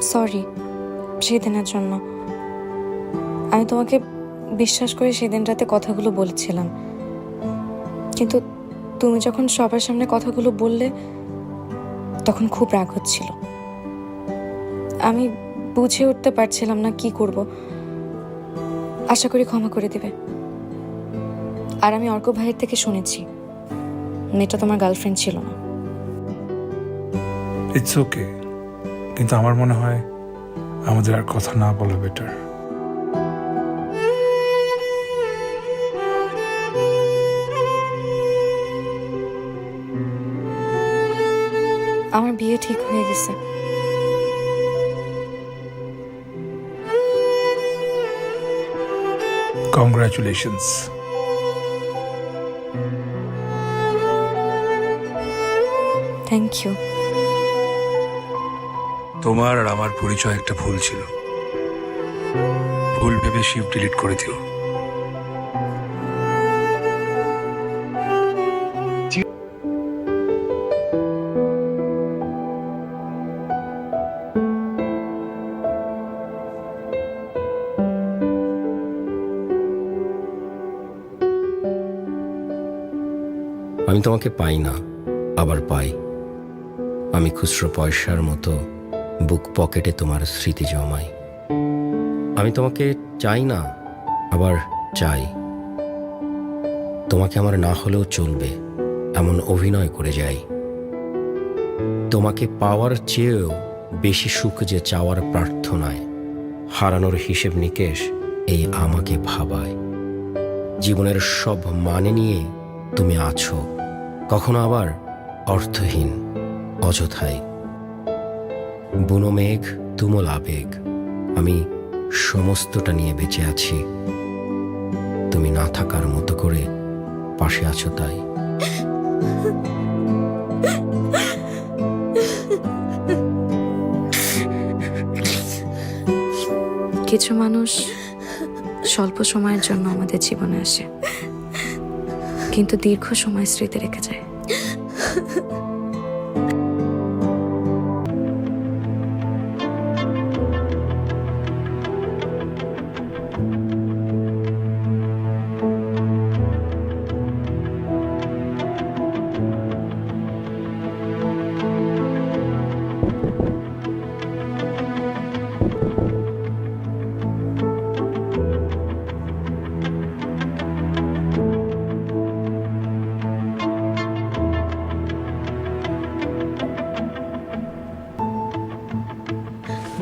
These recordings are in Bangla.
সরি সেদিনের জন্য। আমি তোমাকে বিশ্বাস করে সেদিন রাতে কথাগুলো বলেছিলাম, কিন্তু তুমি যখন সবার সামনে কথাগুলো বললে তখন খুব রাগ হচ্ছিল। আমি বুঝে উঠতে পারছিলাম না কি করব। আশা করি ক্ষমা করে দেবে। আর আমি অর্ক ভাইয়ের থেকে শুনেছি মেয়েটা তোমার গার্লফ্রেন্ড ছিল না। ইটস ওকে, কিন্তু আমার মনে হয় আমাদের আর কথা না বলা বেটার। আমার বিয়ে ঠিক হয়ে গেছে। কংগ্রাচুলেশনস। Thank you. তোমার আর আমার পরিচয় একটা ভুল ছিল, ভুল ভেবে শিপ ডিলিট করে দিও। আমি তোমাকে পাই না, আবার পাই। আমি খুচরো পয়সার মতো বুক পকেটে তোমার স্মৃতি জমাই। আমি তোমাকে চাই না, আবার চাই। তোমাকে আমার না হলেও চলবে এমন অভিনয় করে যাই। তোমাকে পাওয়ার চেয়েও বেশি সুখ যে চাওয়ার প্রার্থনায়, হারানোর হিসেব নিকেশ এই আমাকে ভাবায়। জীবনের সব মানে নিয়ে তুমি আছো, কখনো আবার অর্থহীন অযথায়। বুনো মেঘ তুমুল আবেগ, আমি সমস্তটা নিয়ে বেঁচে আছি। তুমি না থাকার মতো করে পাশে আছো তাই। কিছু মানুষ স্বল্প সময়ের জন্য আমাদের জীবনে আসে, কিন্তু দীর্ঘ সময় স্মৃতি রেখে যায়।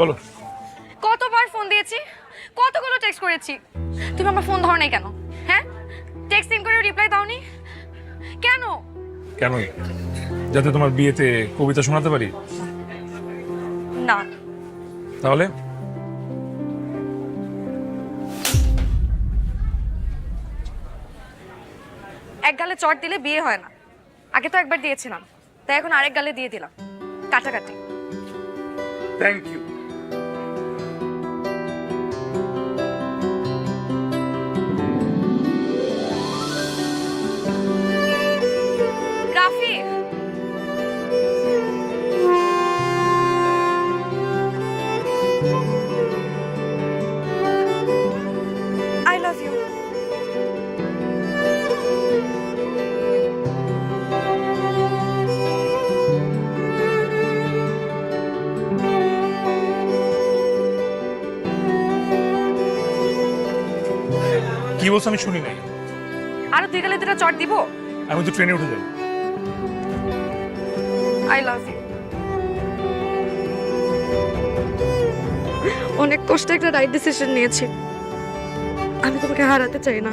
বলো। কতবার ফোন দিয়েছি, কতগুলো টেক্সট করেছি, তুমি আমার ফোন ধরো নাই কেন? হ্যাঁ, টেক্সটিং করে রিপ্লাই দাওনি কেন? কেন? যাতে তোমার বিয়েতে কবিতা শোনাতে পারি? না, তাহলে এক গালে চট দিলে বিয়ে হয় না। আগে তো একবার দিয়েছিলাম, তাই এখন আরেক গালে দিয়ে দিলাম। কাটাকাটি। Thank you. Rafi, I love you. কি বলছো আমি শুনি নাই। আরো দুই গালে দুটো চট দিব। আমি তো ট্রেনে উঠে যাই। I love you. অনেক কষ্টে একটা রাইট ডিসিশন নিয়েছি। আমি তোমাকে হারাতে চাই না।